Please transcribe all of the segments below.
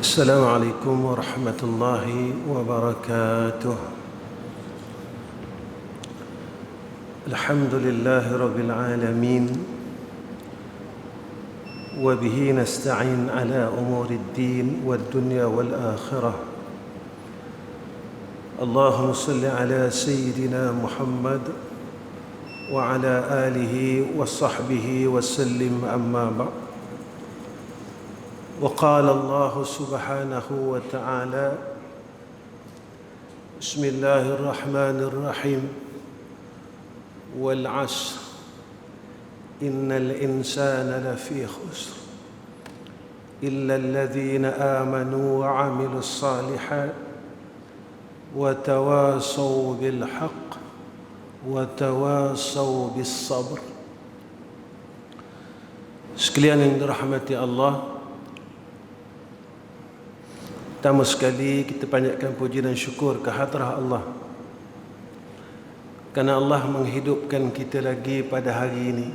السلام عليكم ورحمة الله وبركاته. الحمد لله رب العالمين، وبه نستعين على أمور الدين والدنيا والآخرة. اللهم صل على سيدنا محمد وعلى آله وصحبه وسلم. أما بعد، وقال الله سبحانه وتعالى: بسم الله الرحمن الرحيم، والعصر إن الإنسان لفي خسر إلا الذين آمنوا وعملوا الصالحات وتواصوا بالحق وتواصوا بالصبر. Sekalian yang dirahmati Allah, pertama sekali kita panjatkan puji dan syukur ke hadrah Allah kerana Allah menghidupkan kita lagi pada hari ini.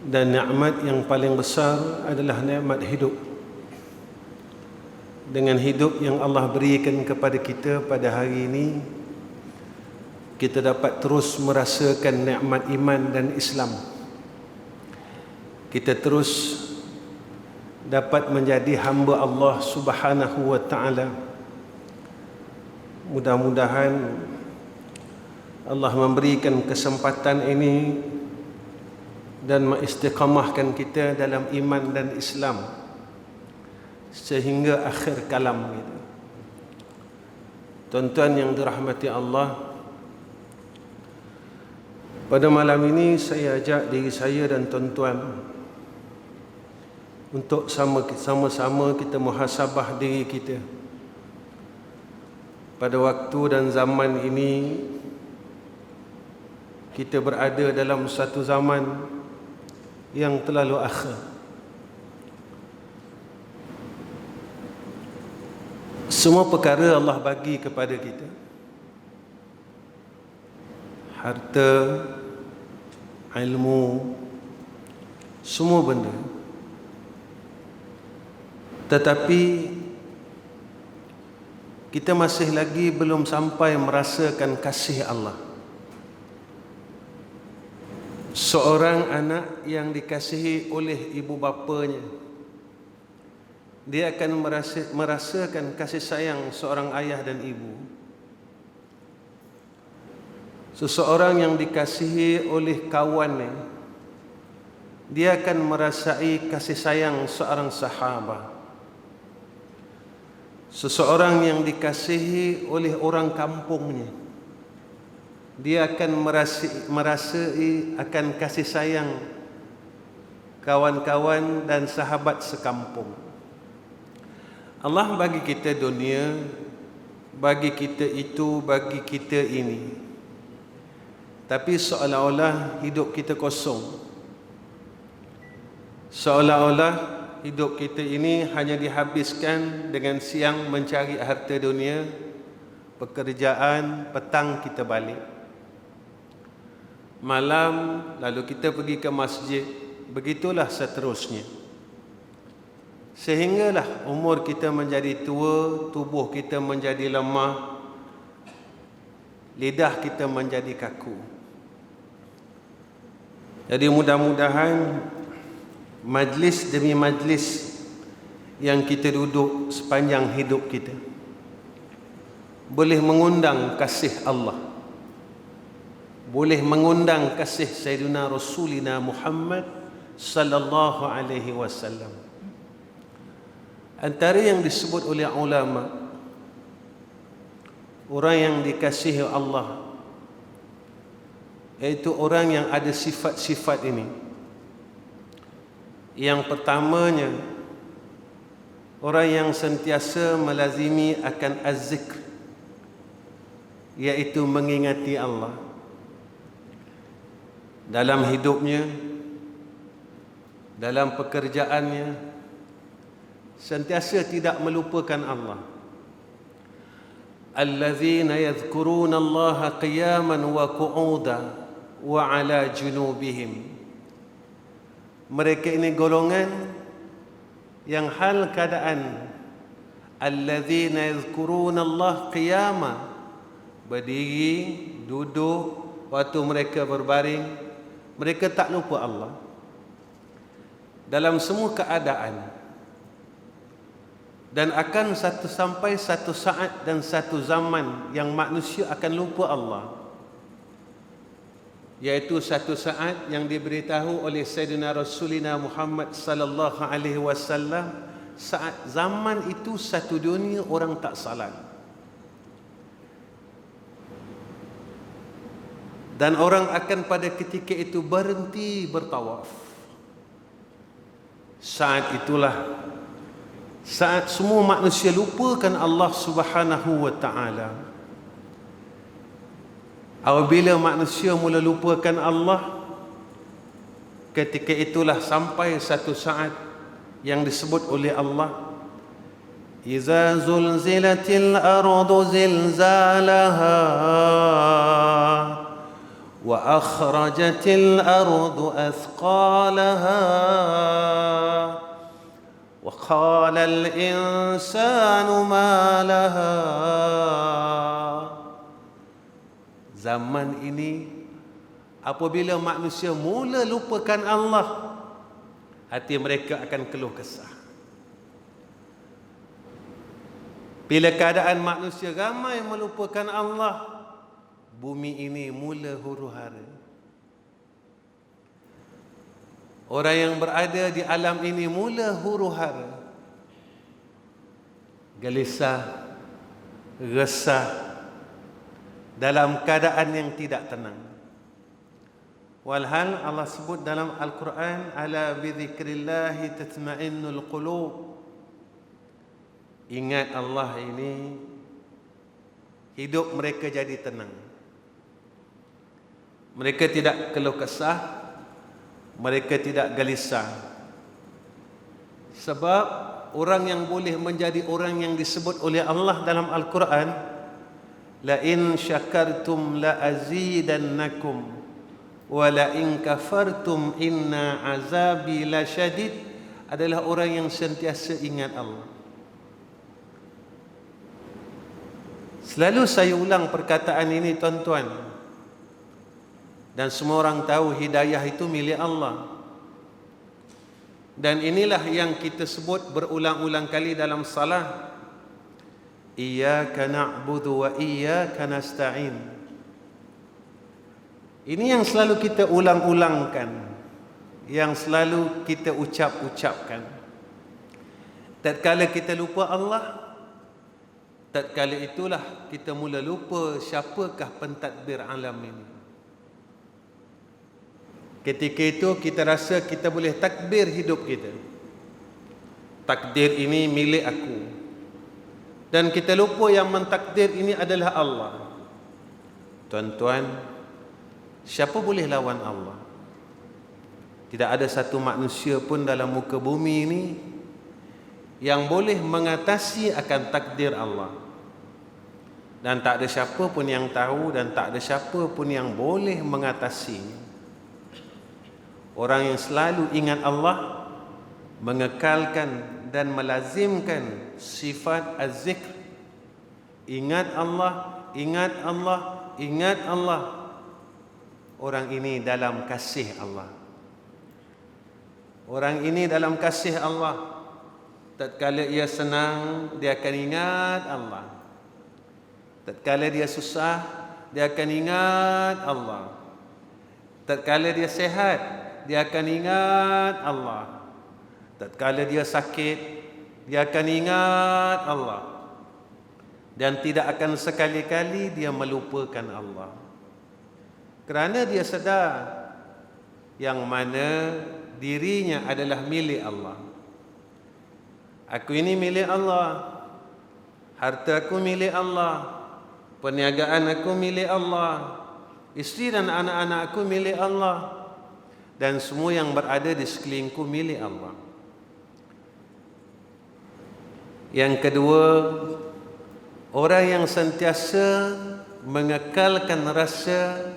Dan nikmat yang paling besar adalah nikmat hidup. Dengan hidup yang Allah berikan kepada kita pada hari ini, kita dapat terus merasakan nikmat iman dan Islam. Kita terus dapat menjadi hamba Allah Subhanahu wa ta'ala. Mudah-mudahan Allah memberikan kesempatan ini dan mengistiqamahkan kita dalam iman dan Islam sehingga akhir kalam kita. Tuan-tuan yang dirahmati Allah, pada malam ini saya ajak diri saya dan tuan-tuan untuk sama-sama kita muhasabah diri kita. Pada waktu dan zaman ini, kita berada dalam satu zaman yang terlalu akhir. Semua perkara Allah bagi kepada kita. Harta, ilmu, semua benda. Tetapi kita masih lagi belum sampai merasakan kasih Allah. Seorang anak yang dikasihi oleh ibu bapanya, dia akan merasakan kasih sayang seorang ayah dan ibu. Seseorang yang dikasihi oleh kawannya, dia akan merasai kasih sayang seorang sahabat. Seseorang yang dikasihi oleh orang kampungnya, dia akan merasai akan kasih sayang kawan-kawan dan sahabat sekampung. Allah bagi kita dunia, bagi kita itu, bagi kita ini. Tapi seolah-olah hidup kita kosong. Seolah-olah hidup kita ini hanya dihabiskan dengan siang mencari harta dunia, pekerjaan, petang kita balik. Malam lalu kita pergi ke masjid, begitulah seterusnya. Sehinggalah umur kita menjadi tua, tubuh kita menjadi lemah, lidah kita menjadi kaku. Jadi mudah-mudahan majlis demi majlis yang kita duduk sepanjang hidup kita boleh mengundang kasih Allah, boleh mengundang kasih Sayyidina Rasulina Muhammad sallallahu alaihi wasallam. Antara yang disebut oleh ulama, orang yang dikasihi Allah, iaitu orang yang ada sifat-sifat ini. Yang pertamanya, orang yang sentiasa melazimi akan az-zikr, iaitu mengingati Allah dalam hidupnya, dalam pekerjaannya, sentiasa tidak melupakan Allah. Allazina yadhkuruna Allah qiyaman wa qu'udan wa ala junubihim. Mereka ini golongan yang hal keadaan alladzina yadhkuruna Allah qiyama, berdiri, duduk, waktu mereka berbaring, mereka tak lupa Allah dalam semua keadaan. Dan akan sampai satu saat dan satu zaman yang manusia akan lupa Allah, yaitu satu saat yang diberitahu oleh Sayyidina Rasulina Muhammad sallallahu alaihi wasallam, saat zaman itu satu dunia orang tak salat, dan orang akan pada ketika itu berhenti bertawaf. Saat itulah saat semua manusia lupakan Allah Subhanahu wa taala. Apabila manusia mula lupakan Allah, ketika itulah sampai satu saat yang disebut oleh Allah, iza zulzilatil ardu zilzalaha wa akhrajatil ardu athqalaha wa qala al insanu ma laha. Zaman ini apabila manusia mula lupakan Allah, hati mereka akan keluh kesah. Bila keadaan manusia ramai melupakan Allah, bumi ini mula huru-hara. Orang yang berada di alam ini mula huru-hara, gelisah, resah, dalam keadaan yang tidak tenang. Walhal Allah sebut dalam Al-Quran, ala bidzikrillahi tatma'innul qulub. Ingat Allah ini, hidup mereka jadi tenang. Mereka tidak keluh kesah, mereka tidak gelisah. Sebab orang yang boleh menjadi orang yang disebut oleh Allah dalam Al-Quran, la in syakartum la azidannakum wa la in kafartum inna azabi lasyadid, adalah orang yang sentiasa ingat Allah. Selalu saya ulang perkataan ini, tuan-tuan, dan semua orang tahu hidayah itu milik Allah. Dan inilah yang kita sebut berulang-ulang kali dalam salat, iyyaka na'budu wa iyyaka nasta'in. Ini yang selalu kita ulang-ulangkan, yang selalu kita ucap-ucapkan. Tatkala kita lupa Allah, tatkala itulah kita mula lupa siapakah pentadbir alam ini. Ketika itu kita rasa kita boleh takbir hidup kita. Takdir ini milik aku. Dan kita lupa yang mentakdir ini adalah Allah. Tuan-tuan, siapa boleh lawan Allah? Tidak ada satu manusia pun dalam muka bumi ini yang boleh mengatasi akan takdir Allah. Dan tak ada siapa pun yang tahu, dan tak ada siapa pun yang boleh mengatasinya. Orang yang selalu ingat Allah, mengekalkan dan melazimkan sifat az-zikr. Ingat Allah, ingat Allah, ingat Allah. Orang ini dalam kasih Allah. Orang ini dalam kasih Allah. Tatkala ia senang, dia akan ingat Allah. Tatkala dia susah, dia akan ingat Allah. Tatkala dia sehat, dia akan ingat Allah. Tatkala dia sakit, dia akan ingat Allah. Dan tidak akan sekali-kali dia melupakan Allah. Kerana dia sedar yang mana dirinya adalah milik Allah. Aku ini milik Allah. Harta aku milik Allah. Perniagaan aku milik Allah. Isteri dan anak-anak aku milik Allah. Dan semua yang berada di sekelilingku milik Allah. Yang kedua, orang yang sentiasa mengekalkan rasa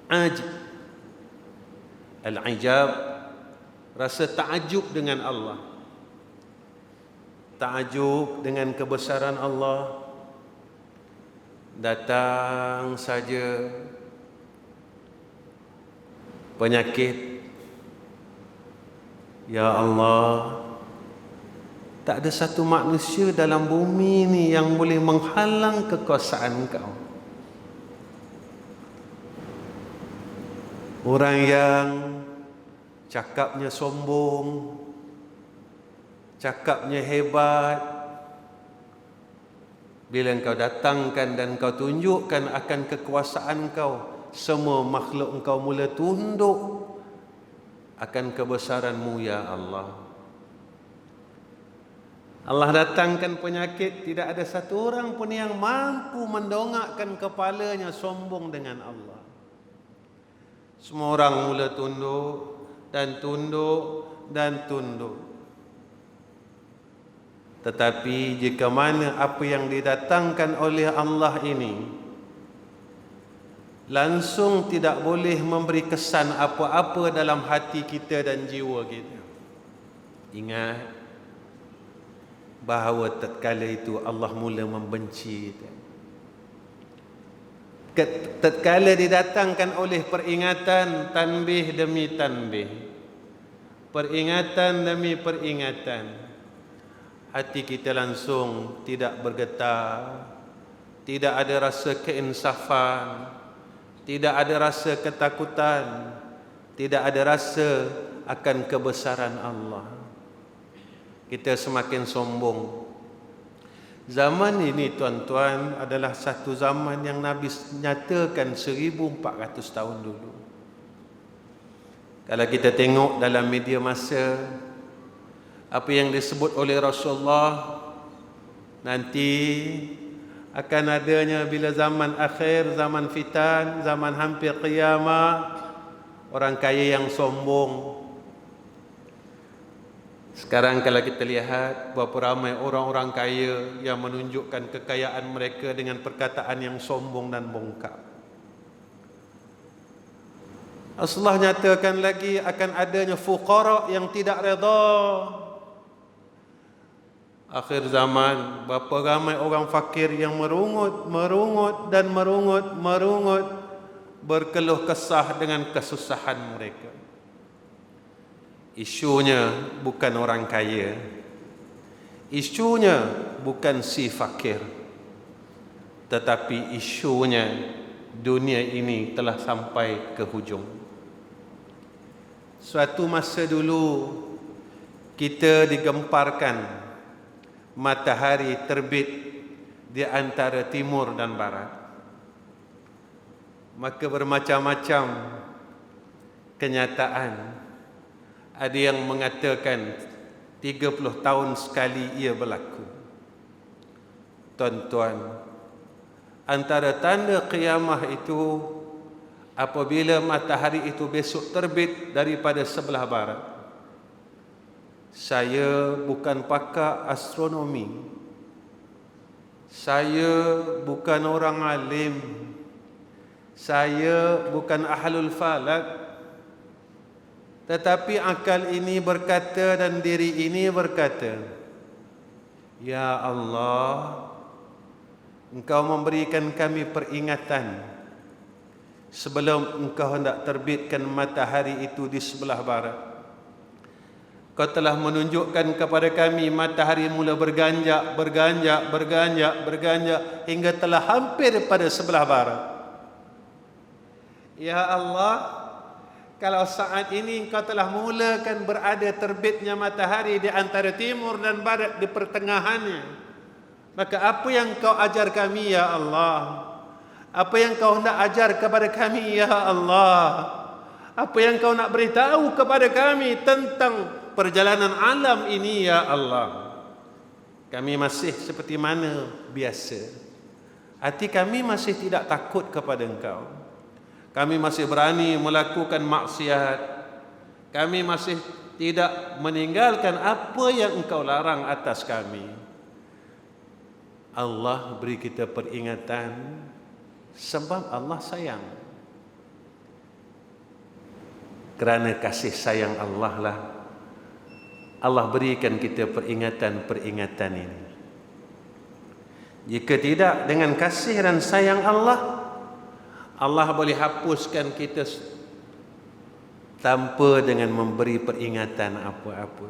ajib, al-ijab, rasa ta'ajub dengan Allah. bertakjub dengan kebesaran Allah, datang saja penyakit. Ya Allah, tak ada satu manusia dalam bumi ni yang boleh menghalang kekuasaan Engkau. Orang yang cakapnya sombong, cakapnya hebat, bila Engkau datangkan dan Engkau tunjukkan akan kekuasaan Engkau, semua makhluk Engkau mula tunduk akan kebesaran-Mu, ya Allah. Allah datangkan penyakit, tidak ada satu orang pun yang mampu mendongakkan kepalanya sombong dengan Allah. Semua orang mula tunduk dan tunduk dan tunduk. Tetapi jika mana apa yang didatangkan oleh Allah ini langsung tidak boleh memberi kesan apa-apa dalam hati kita dan jiwa kita. Ingat bahawa tatkala itu Allah mula membenci kita. Tatkala didatangkan oleh peringatan tanbih demi tanbih, peringatan demi peringatan, hati kita langsung tidak bergetar, tidak ada rasa keinsafan, tidak ada rasa ketakutan, tidak ada rasa akan kebesaran Allah. Kita semakin sombong. Zaman ini tuan-tuan adalah satu zaman yang Nabi nyatakan 1400 tahun dulu. Kalau kita tengok dalam media masa, apa yang disebut oleh Rasulullah, nanti akan adanya bila zaman akhir, zaman fitan, zaman hampir kiamat, orang kaya yang sombong. Sekarang kalau kita lihat berapa ramai orang-orang kaya yang menunjukkan kekayaan mereka dengan perkataan yang sombong dan bongkak. Rasulullah nyatakan lagi akan adanya fuqara yang tidak redha. Akhir zaman, berapa ramai orang fakir yang merungut, berkeluh kesah dengan kesusahan mereka. Isunya bukan orang kaya, isunya bukan si fakir, tetapi isunya dunia ini telah sampai ke hujung. Suatu masa dulu kita digemparkan matahari terbit di antara timur dan barat, maka bermacam-macam kenyataan. Ada yang mengatakan 30 tahun sekali ia berlaku. Tuan-tuan, antara tanda qiyamah itu apabila matahari itu besok terbit daripada sebelah barat. Saya bukan pakar astronomi, saya bukan orang alim, saya bukan ahlul falak, tetapi akal ini berkata dan diri ini berkata, ya Allah, Engkau memberikan kami peringatan sebelum Engkau hendak terbitkan matahari itu di sebelah barat. Kau telah menunjukkan kepada kami matahari mula berganjak hingga telah hampir pada sebelah barat. Ya Allah, kalau saat ini Engkau telah mulakan berada terbitnya matahari di antara timur dan barat di pertengahannya, maka apa yang Engkau ajar kami, ya Allah? Apa yang Engkau hendak ajar kepada kami, ya Allah? Apa yang Engkau nak beritahu kepada kami tentang perjalanan alam ini, ya Allah? Kami masih seperti mana biasa. Hati kami masih tidak takut kepada Engkau. Kami masih berani melakukan maksiat. Kami masih tidak meninggalkan apa yang Engkau larang atas kami. Allah beri kita peringatan sebab Allah sayang. Kerana kasih sayang Allah lah Allah berikan kita peringatan-peringatan ini. Jika tidak, dengan kasih dan sayang Allah, Allah boleh hapuskan kita tanpa dengan memberi peringatan apa-apa.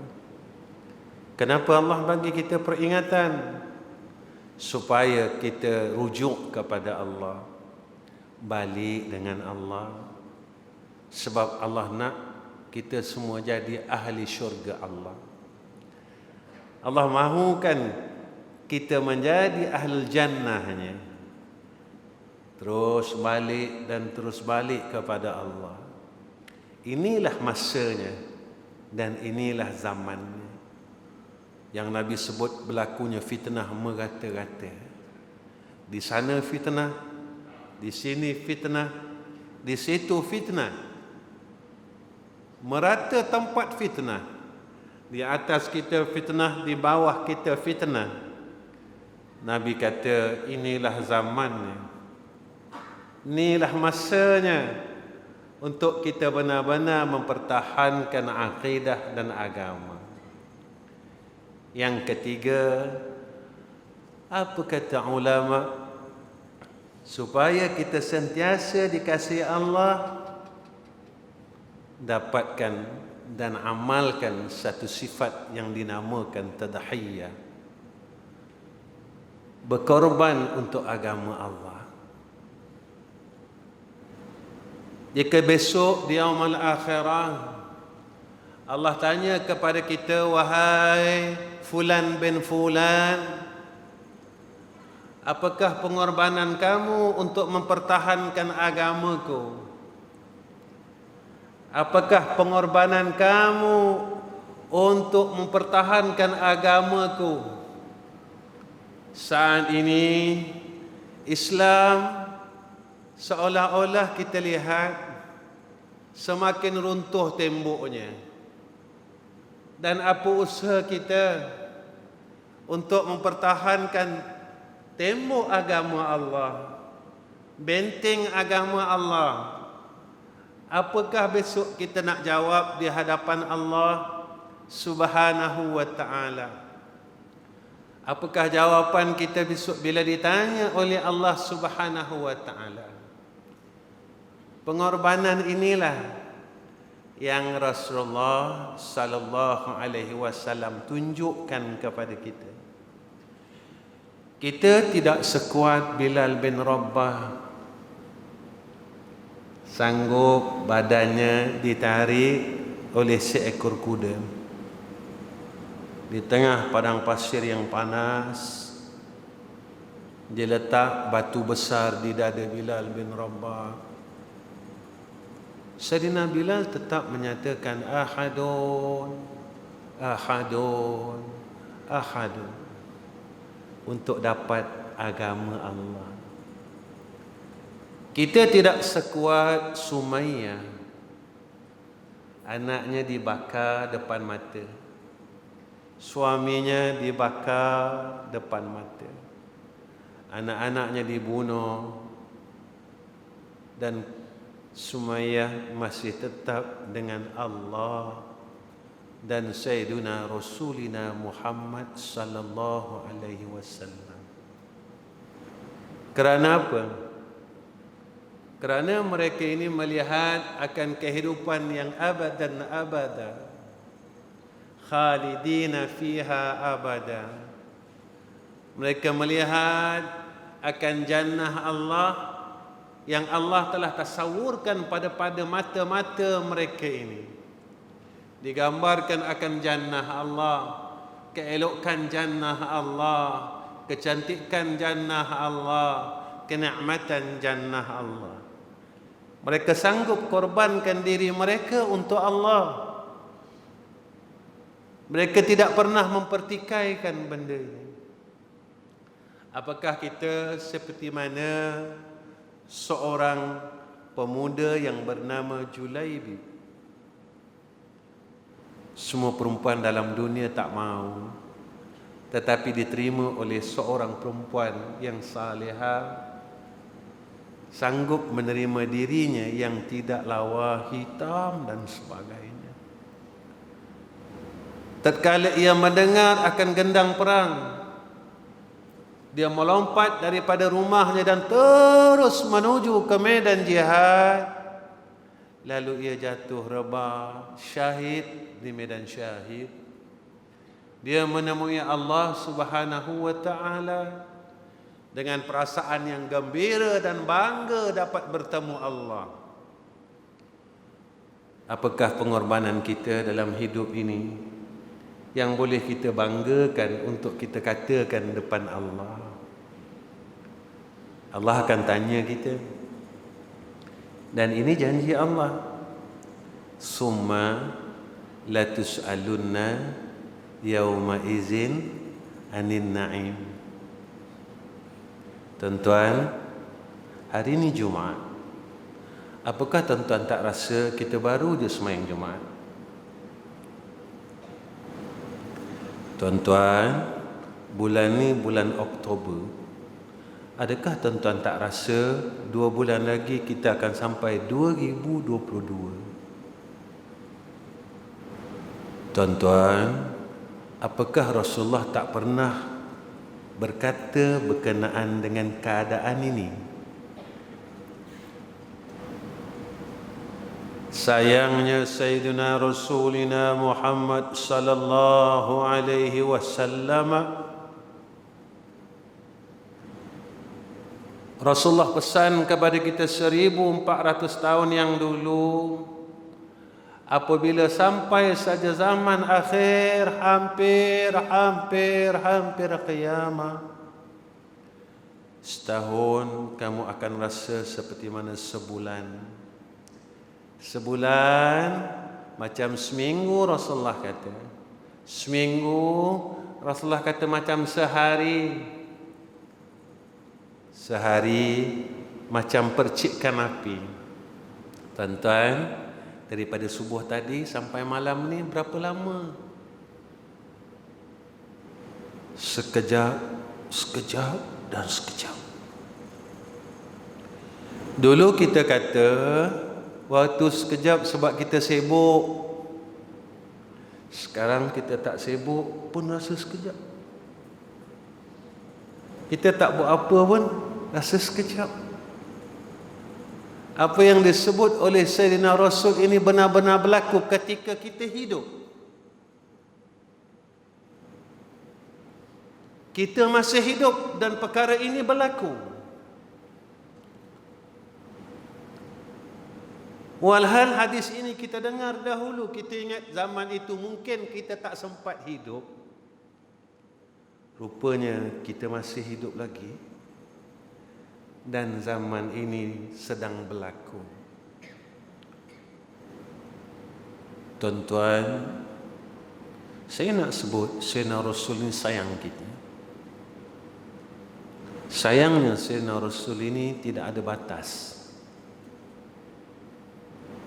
Kenapa Allah bagi kita peringatan? Supaya kita rujuk kepada Allah, balik dengan Allah. Sebab Allah nak kita semua jadi ahli syurga Allah. Allah mahukan kita menjadi ahli jannahnya. Terus balik dan terus balik kepada Allah. Inilah masanya dan inilah zamannya. Yang Nabi sebut berlakunya fitnah merata-rata. Di sana fitnah, di sini fitnah, di situ fitnah. Merata tempat fitnah. Di atas kita fitnah, di bawah kita fitnah. Nabi kata, inilah zamannya. Inilah masanya untuk kita benar-benar mempertahankan akidah dan agama. Yang ketiga, apa kata ulama? Supaya kita sentiasa dikasihi Allah, dapatkan dan amalkan satu sifat yang dinamakan tadhiyah, berkorban untuk agama Allah. Jika besok di yaumul akhirah Allah tanya kepada kita, wahai fulan bin fulan, apakah pengorbanan kamu untuk mempertahankan agamaku? Apakah pengorbanan kamu untuk mempertahankan agamaku? Saat ini Islam seolah-olah kita lihat semakin runtuh temboknya. Dan apa usaha kita untuk mempertahankan tembok agama Allah, benteng agama Allah? Apakah besok kita nak jawab di hadapan Allah Subhanahu wa ta'ala? Apakah jawapan kita besok bila ditanya oleh Allah Subhanahu wa ta'ala? Pengorbanan inilah yang Rasulullah sallallahu alaihi wasallam tunjukkan kepada kita. Kita tidak sekuat Bilal bin Rabah, sanggup badannya ditarik oleh seekor kuda di tengah padang pasir yang panas. Dia letak batu besar di dada Bilal bin Rabah. Sayyidina Bilal tetap menyatakan ahadun, ahadun, ahadun, untuk dapat agama Allah. Kita tidak sekuat Sumayyah, anaknya dibakar depan mata, suaminya dibakar depan mata, anak-anaknya dibunuh, dan Sumayyah masih tetap dengan Allah dan Sayyiduna Rasulina Muhammad sallallahu alaihi wasallam. Kerana apa? Kerana mereka ini melihat akan kehidupan yang abad dan abada, khalidina fiha abada. Mereka melihat akan jannah Allah yang Allah telah tasawurkan pada mata-mata mereka ini. Digambarkan akan jannah Allah, keelokan jannah Allah, kecantikan jannah Allah, kenikmatan jannah Allah. Mereka sanggup korbankan diri mereka untuk Allah. Mereka tidak pernah mempertikaikan benda ini. Apakah kita seperti mana seorang pemuda yang bernama Julaibib? Semua perempuan dalam dunia tak mahu, tetapi diterima oleh seorang perempuan yang salihah, sanggup menerima dirinya yang tidak lawa, hitam dan sebagainya. tatkala ia mendengar akan gendang perang, dia melompat daripada rumahnya dan terus menuju ke medan jihad. Lalu ia jatuh rebah, syahid di medan syahid. Dia menemui Allah Subhanahu wa taala dengan perasaan yang gembira dan bangga dapat bertemu Allah. Apakah pengorbanan kita dalam hidup ini yang boleh kita banggakan untuk kita katakan depan Allah? Allah akan tanya kita. Dan ini janji Allah. Summa latus'alunna yawma izin anin na'im. Tuan-tuan, hari ini Jumaat. Apakah tuan-tuan tak rasa kita baru je sembahyang Jumaat? Tuan-tuan, bulan ni bulan Oktober. Adakah tuan-tuan tak rasa 2 bulan lagi kita akan sampai 2022? Tuan-tuan, apakah Rasulullah tak pernah berkata berkenaan dengan keadaan ini? Sayangnya Sayyidina Rasulina Muhammad sallallahu alaihi wasallam, Rasulullah pesan kepada kita 1400 tahun yang dulu, apabila sampai saja zaman akhir, hampir qiyamah, setahun kamu akan rasa seperti mana sebulan. Sebulan macam seminggu, Rasulullah kata. Seminggu, Rasulullah kata macam sehari. Sehari macam percikan api. Tuan-tuan, daripada subuh tadi sampai malam ni berapa lama? Sekejap, sekejap dan sekejap. Dulu kita kata waktu sekejap sebab kita sibuk. Sekarang kita tak sibuk pun rasa sekejap. Kita tak buat apa pun rasa sekejap. Apa yang disebut oleh Sayyidina Rasul ini benar-benar berlaku ketika kita hidup. Kita masih hidup dan perkara ini berlaku. Walhal hadis ini kita dengar dahulu, kita ingat zaman itu mungkin kita tak sempat hidup. Rupanya kita masih hidup lagi. Dan zaman ini sedang berlaku. Tuan-tuan, saya nak sebut Sayyidina Rasul ini sayang kita. Sayangnya Sayyidina Rasul ini tidak ada batas.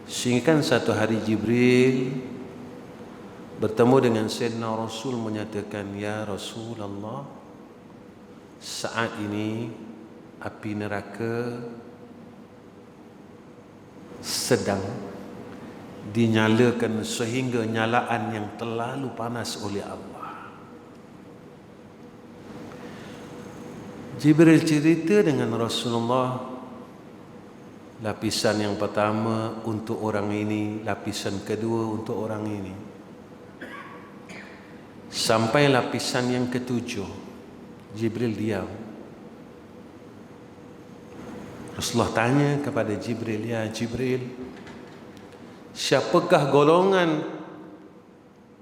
Sehingga satu hari Jibril bertemu dengan Sayyidina Rasul menyatakan, "Ya Rasulullah, saat ini api neraka sedang dinyalakan sehingga nyalaan yang terlalu panas oleh Allah." Jibril cerita dengan Rasulullah, lapisan yang pertama untuk orang ini, lapisan kedua untuk orang ini, sampai lapisan yang ketujuh. Jibril diam. Rasulullah tanya kepada Jibril, "Ya Jibril, siapakah golongan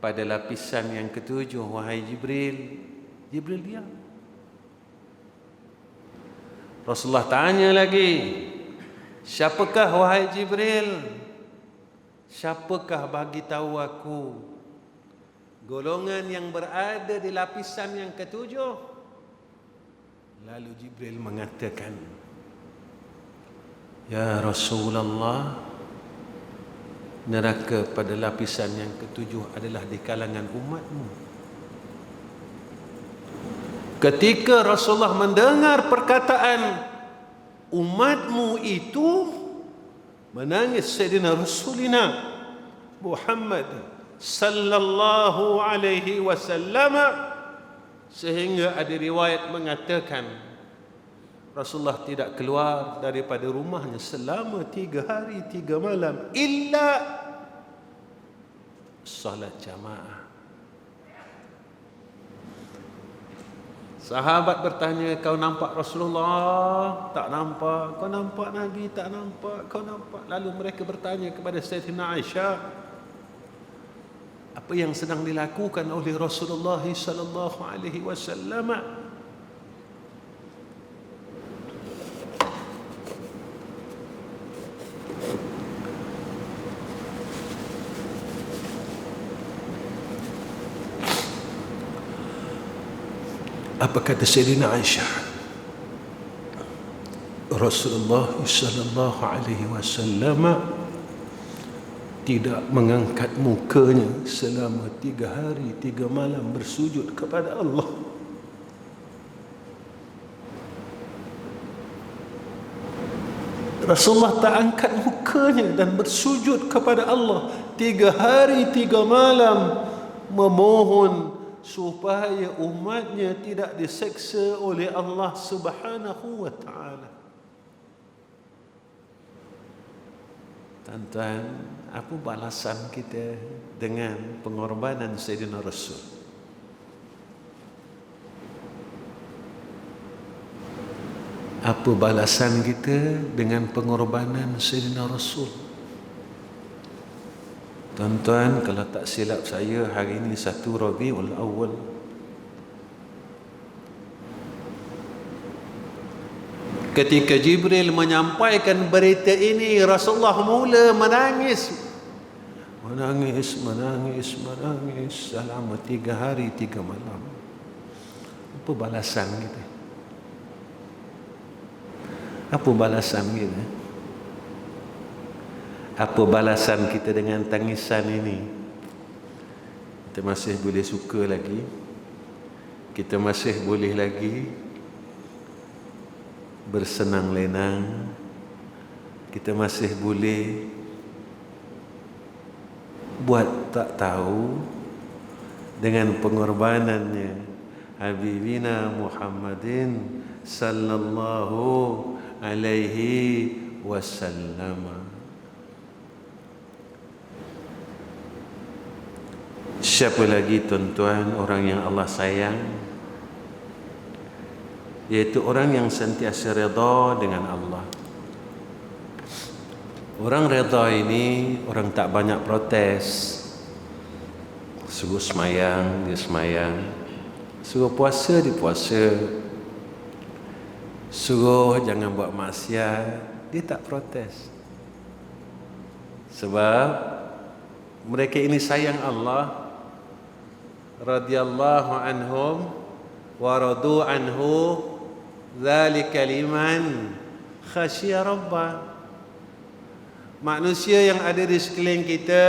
pada lapisan yang ketujuh, wahai Jibril?" Jibril diam. Rasulullah tanya lagi, "Siapakah wahai Jibril? Siapakah bagi tahu aku golongan yang berada di lapisan yang ketujuh?" Lalu Jibril mengatakan, "Ya Rasulullah, neraka pada lapisan yang ketujuh adalah di kalangan umatmu." Ketika Rasulullah mendengar perkataan umatmu itu, menangis Sayyidina Rasulina Muhammad sallallahu alaihi wasallam, sehingga ada riwayat mengatakan Rasulullah tidak keluar daripada rumahnya selama 3 hari 3 malam illa salat jamaah. Sahabat bertanya, kau nampak Rasulullah? Tak nampak. Kau nampak Nabi? Tak nampak. Kau nampak? Lalu mereka bertanya kepada Sayyidatina Aisyah, apa yang sedang dilakukan oleh Rasulullah sallallahu alaihi wasallam? Apa kata Sayyidina Aisyah? Rasulullah sallallahu alaihi wasallam tidak mengangkat mukanya selama 3 hari 3 malam bersujud kepada Allah. Rasulullah tak angkat mukanya dan bersujud kepada Allah 3 hari 3 malam, memohon supaya umatnya tidak diseksa oleh Allah Subhanahu wa taala. Tuan-tuan, apa balasan kita dengan pengorbanan Sayyidina Rasul? Apa balasan kita dengan pengorbanan Sayyidina Rasul? Tuan-tuan, kalau tak silap saya, hari ini 1 Rabiul Awal. Ketika Jibril menyampaikan berita ini, Rasulullah mula menangis. Menangis selama 3 hari 3 malam. Apa balasan kita? Apa balasan kita? Apa balasan kita dengan tangisan ini? Kita masih boleh suka lagi, kita masih boleh lagi bersenang lenang, kita masih boleh buat tak tahu dengan pengorbanannya Habibina Muhammadin sallallahu alaihi wasallam. Siapa lagi tuan-tuan orang yang Allah sayang? Iaitu orang yang sentiasa redha dengan Allah. Orang redha ini orang tak banyak protes. Suruh semayang, dia semayang. Suruh puasa, dia puasa. Suruh jangan buat maksiat, dia tak protes. Sebab mereka ini sayang Allah. Radhiyallahu anhum wa radu anhu, dzalika liman khasyiya rabbah. Manusia yang ada di sekeliling kita,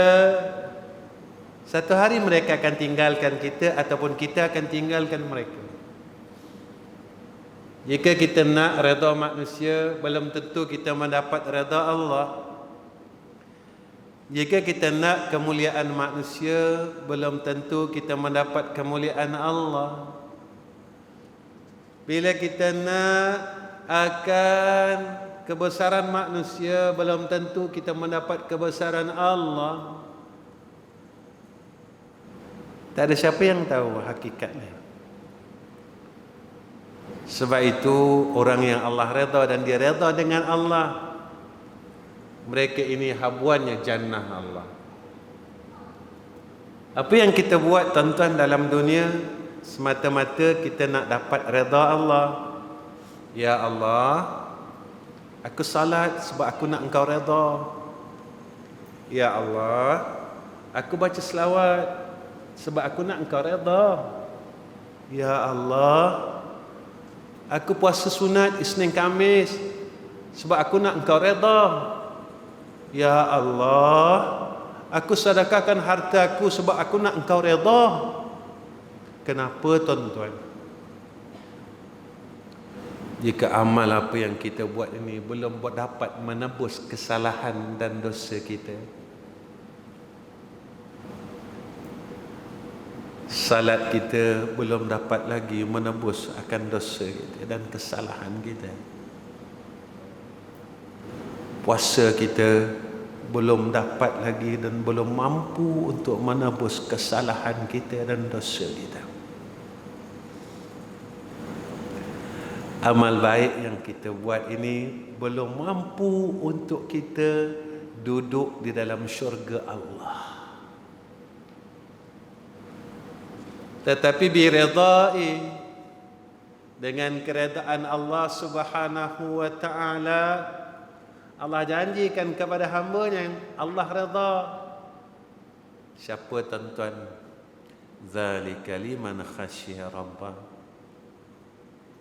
satu hari mereka akan tinggalkan kita ataupun kita akan tinggalkan mereka. Jika kita nak redha manusia, belum tentu kita mendapat redha Allah. Jika kita nak kemuliaan manusia, belum tentu kita mendapat kemuliaan Allah. Bila kita nak akan kebesaran manusia, belum tentu kita mendapat kebesaran Allah. Tak ada siapa yang tahu hakikatnya. Sebab itu orang yang Allah redha dan dia redha dengan Allah, mereka ini habuannya jannah Allah. Apa yang kita buat tuan-tuan dalam dunia, semata-mata kita nak dapat redha Allah. Ya Allah, aku salat sebab aku nak engkau redha. Ya Allah, aku baca selawat sebab aku nak engkau redha. Ya Allah, aku puasa sunat Isnin Khamis sebab aku nak engkau redha. Ya Allah, aku sedekahkan hartaku sebab aku nak engkau redha. Kenapa tuan-tuan? Jika amal apa yang kita buat ini belum dapat menebus kesalahan dan dosa kita, Salat kita belum dapat lagi menebus akan dosa kita dan kesalahan kita. Puasa kita belum dapat lagi dan belum mampu untuk menebus kesalahan kita dan dosa kita. Amal baik yang kita buat ini belum mampu untuk kita duduk di dalam syurga Allah. Tetapi biridai, dengan keredaan Allah Subhanahu wa taala, Allah janjikan kepada hamba-Nya yang Allah redha. Siapa tuan-tuan? Zalika liman khasyiya rabbah.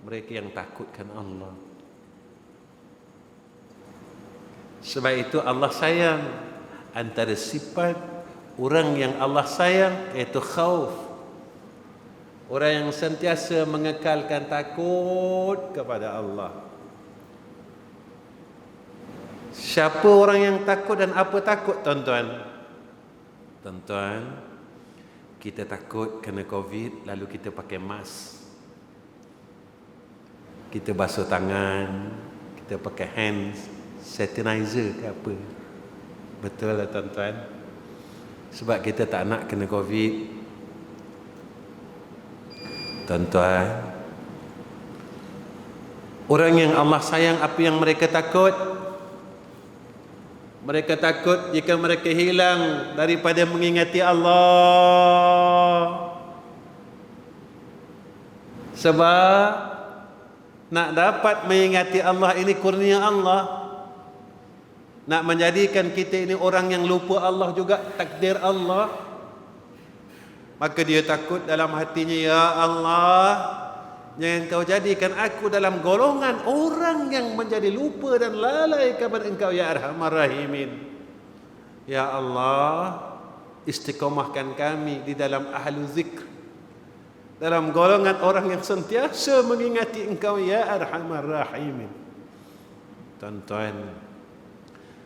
Mereka yang takutkan Allah. Sebab itu Allah sayang. Antara sifat orang yang Allah sayang iaitu khauf. Orang yang sentiasa mengekalkan takut kepada Allah. Siapa orang yang takut dan apa takut, tuan-tuan? Tuan-tuan, kita takut kena COVID, lalu kita pakai mask. Kita basuh tangan, kita pakai hand sanitizer ke apa. Betul lah tuan-tuan. Sebab kita tak nak kena COVID. Tuan-tuan, orang yang Allah sayang, apa yang mereka takut? Mereka takut jika mereka hilang daripada mengingati Allah. Sebab nak dapat mengingati Allah ini kurnia Allah. Nak menjadikan kita ini orang yang lupa Allah juga takdir Allah. Maka dia takut dalam hatinya, ya Allah, jangan Engkau jadikan aku dalam golongan orang yang menjadi lupa dan lalai kepada Engkau, ya Arhamar Rahimin. Ya Allah, istiqomahkan kami di dalam ahlu zikr, dalam golongan orang yang sentiasa mengingati Engkau, ya Arhamar Rahimin. Tuan-tuan,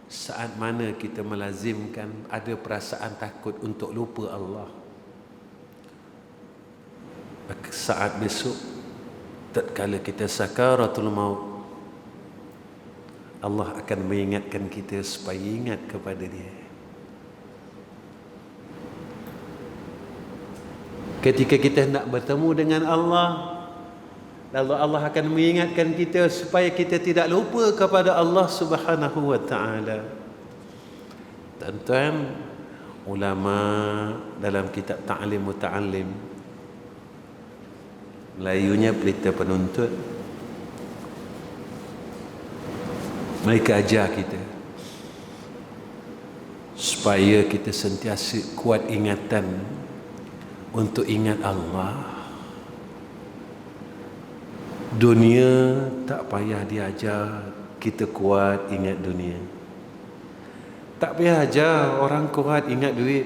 saat mana kita melazimkan ada perasaan takut untuk lupa Allah? Saat besok, tatkala kita sakaratul maut, Allah akan mengingatkan kita supaya ingat kepada Dia. Ketika kita nak bertemu dengan Allah, lalu Allah akan mengingatkan kita supaya kita tidak lupa kepada Allah Subhanahu wa taala. Tuan-tuan, ulama dalam kitab Ta'lim Muta'allim, Melayunya Pelita Penuntut, mereka ajar kita supaya kita sentiasa kuat ingatan untuk ingat Allah. Dunia tak payah diajar kita kuat ingat dunia. Tak payah ajar orang kuat ingat duit.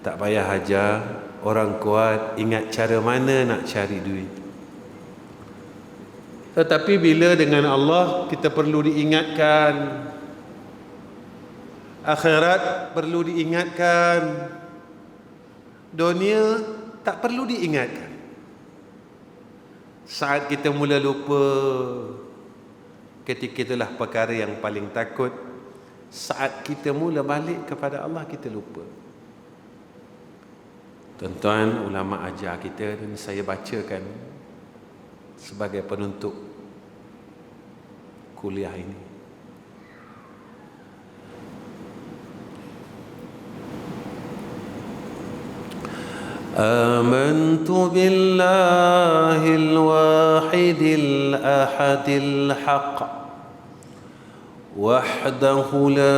Tak payah ajar orang kuat ingat cara mana nak cari duit. Tetapi bila dengan Allah, kita perlu diingatkan. Akhirat perlu diingatkan. Dunia tak perlu diingatkan. Saat kita mula lupa, ketika itulah perkara yang paling takut. Saat kita mula balik kepada Allah, kita lupa. Tuan-tuan, ulama ajar kita dan saya bacakan sebagai penutup kuliah ini. Amantu billahil wahidil ahadil haqq wahdahu la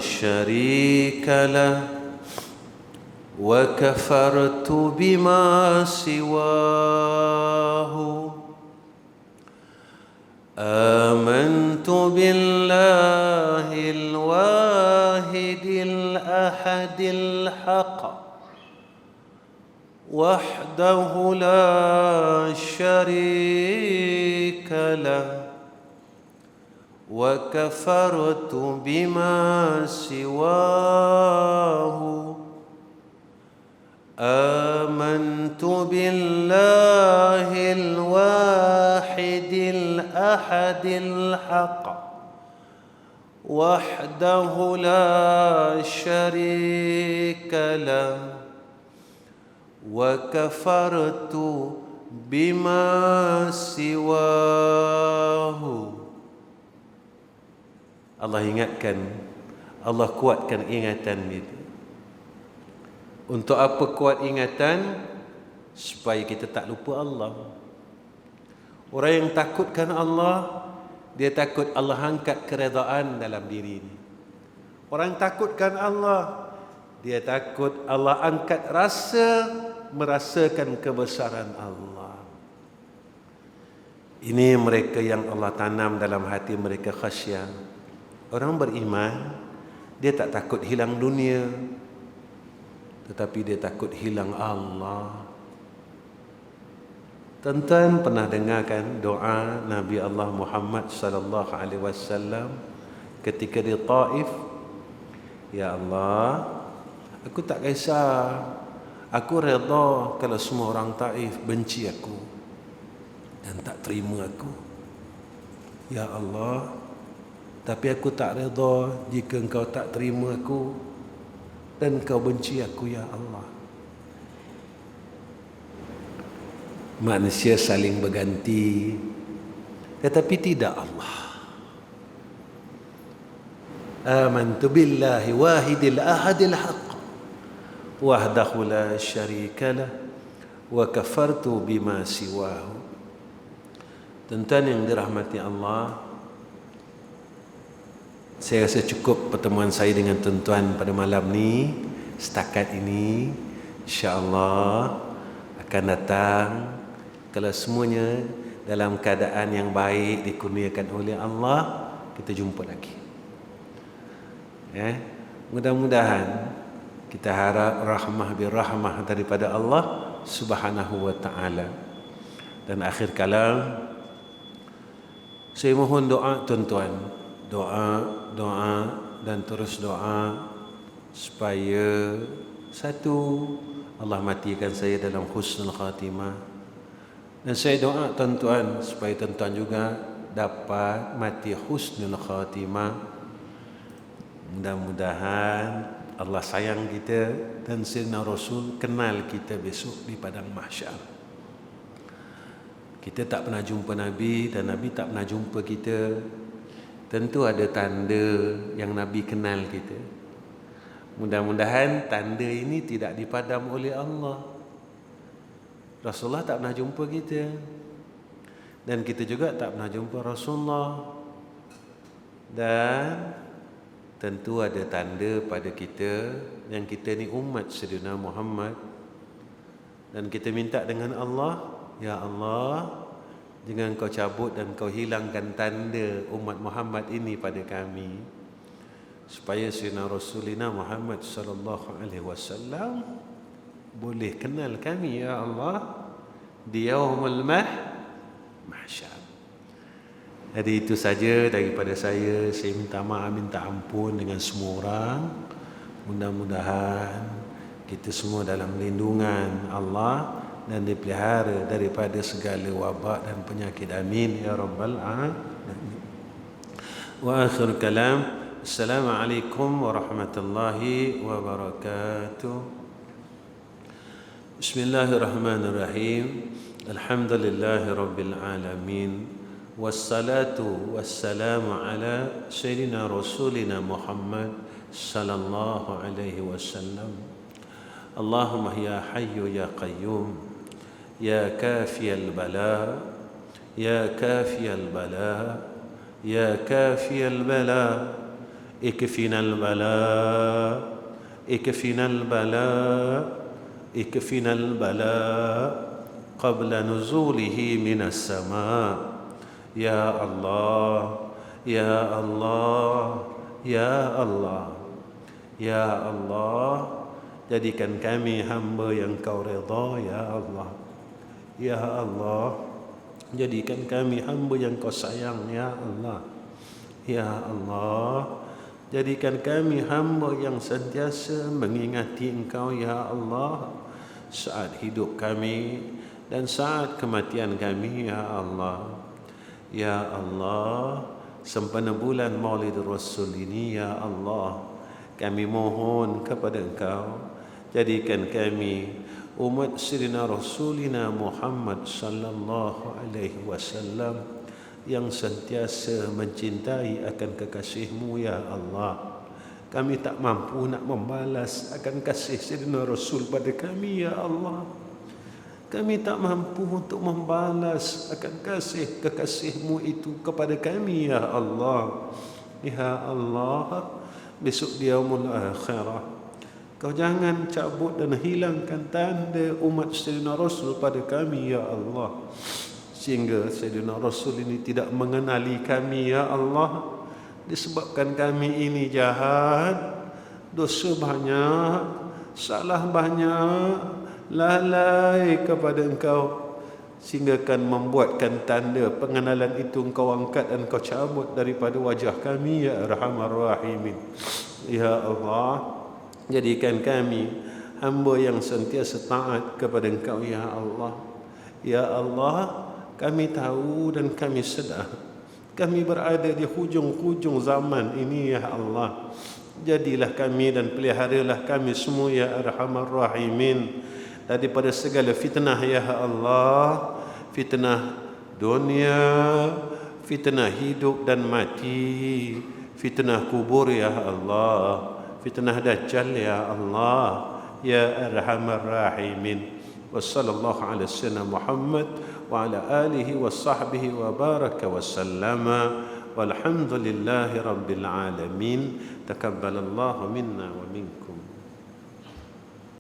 syarika lah وكفرت بما سواه آمنت بالله الواحد الأحد الحق وحده لا شريك له وكفرت بما سواه آمنت بالله الواحد الأحد الحق وحده لا شريك له وكفرت بما سواه. Allah ingatkan, Allah kuatkan ingatan itu. Untuk apa kuat ingatan? Supaya kita tak lupa Allah. Orang yang takutkan Allah, dia takut Allah angkat keredaan dalam diri ini. Orang takutkan Allah, dia takut Allah angkat merasakan kebesaran Allah. Ini mereka yang Allah tanam dalam hati mereka khasyah. Orang beriman, dia tak takut hilang dunia, tetapi dia takut hilang Allah. Tuan-tuan pernah dengarkan doa Nabi Allah Muhammad sallallahu alaihi wasallam ketika di Taif? Ya Allah, aku tak kisah, aku redha kalau semua orang Taif benci aku dan tak terima aku. Ya Allah, tapi aku tak redha jika engkau tak terima aku dan engkau benci aku, ya Allah. Manusia saling berganti, tetapi tidak Allah. Amantu billahi wahidil ahadil haqq wahdahu la syarika lah wa kafartu bima siwahu. Tuan-tuan yang dirahmati Allah, saya rasa cukup pertemuan saya dengan tuan-tuan pada malam ni. Setakat ini, insya-Allah akan datang kalau semuanya dalam keadaan yang baik dikurniakan oleh Allah, kita jumpa lagi. Mudah-mudahan kita harap rahmah birahmah daripada Allah Subhanahu wa taala. Dan akhir kalam, saya mohon doa tuan-tuan, doa dan terus doa supaya satu, Allah matikan saya dalam husnul khatimah, dan saya doa tuan-tuan supaya tuan-tuan juga dapat mati husnul khatimah. Mudah-mudahan Allah sayang kita dan Sayyidina Rasul kenal kita besok di padang mahsyar. Kita tak pernah jumpa Nabi dan Nabi tak pernah jumpa kita. Tentu ada tanda yang Nabi kenal kita. Mudah-mudahan tanda ini tidak dipadam oleh Allah. Rasulullah tak pernah jumpa kita, dan kita juga tak pernah jumpa Rasulullah. Dan tentu ada tanda pada kita yang kita ni umat Sayyidina Muhammad. Dan kita minta dengan Allah, ya Allah, jangan kau cabut dan kau hilangkan tanda umat Muhammad ini pada kami, supaya Sayyidina Rasulina Muhammad sallallahu alaihi wasallam boleh kenal kami, ya Allah, di yaumul mahsyar. Jadi itu saja daripada saya. Saya minta maaf, minta ampun dengan semua orang. Mudah-mudahan kita semua dalam lindungan Allah dan dipelihara daripada segala wabak dan penyakit. Amin ya rabbal alamin. Wa akhir kalam, assalamualaikum warahmatullahi wabarakatuh. Bismillahirrahmanirrahim. Alhamdulillahi rabbil alamin. Wassalatu wassalamu ala sayyidina rasulina Muhammad sallallahu alaihi wasallam. Allahumma ya hayyu ya qayyum, ya kafiyal bala, ya kafiyal bala, ya kafiyal bala, ikfinal bala, ikfinal bala, ikfinal bala qabla nuzulihi minas sama. Ya Allah, ya Allah, ya Allah, ya Allah, jadikan kami hamba yang kau redha, ya Allah. Ya Allah, jadikan kami hamba yang kau sayang, ya Allah. Ya Allah, jadikan kami hamba yang sentiasa mengingati engkau, ya Allah. saat hidup kami dan saat kematian kami, ya Allah. Ya Allah, sempena bulan Maulid Rasul ini, ya Allah, kami mohon kepada Engkau, jadikan kami umat Sayyidina Rasulina Muhammad sallallahu alaihi wasallam yang sentiasa mencintai akan kekasih-Mu, ya Allah. Kami tak mampu nak membalas akan kasih Sayyidina Rasul pada kami, ya Allah. Kami tak mampu untuk membalas akan kasih kekasih-Mu itu kepada kami, ya Allah. Ya Allah, besok di yaumul akhirah, Kau jangan cabut dan hilangkan tanda umat Sayyidina Rasul pada kami, ya Allah, sehingga Sayyidina Rasul ini tidak mengenali kami, ya Allah. Disebabkan kami ini jahat, dosa banyak, salah banyak, lalai kepada Engkau, sehingga kan membuatkan tanda pengenalan itu Engkau angkat dan Engkau cabut daripada wajah kami, ya Arhamar Rahimin. Ya Allah, jadikan kami hamba yang sentiasa taat kepada Engkau, ya Allah. Ya Allah, kami tahu dan kami sedar kami berada di hujung-hujung zaman ini, ya Allah. Jadilah kami dan peliharalah kami semua, ya Arhamar Rahimin, daripada segala fitnah, ya Allah. Fitnah dunia, fitnah hidup dan mati, fitnah kubur, ya Allah, fitnah dajjal, ya Allah, ya Arhamar Rahimin. Wa sallallahu ala sayyidina Muhammad wa ala alihi wa sahbihi wa baraka wa sallama walhamdulillahi rabbil alamin. Takabbalallahu minna wa minkum.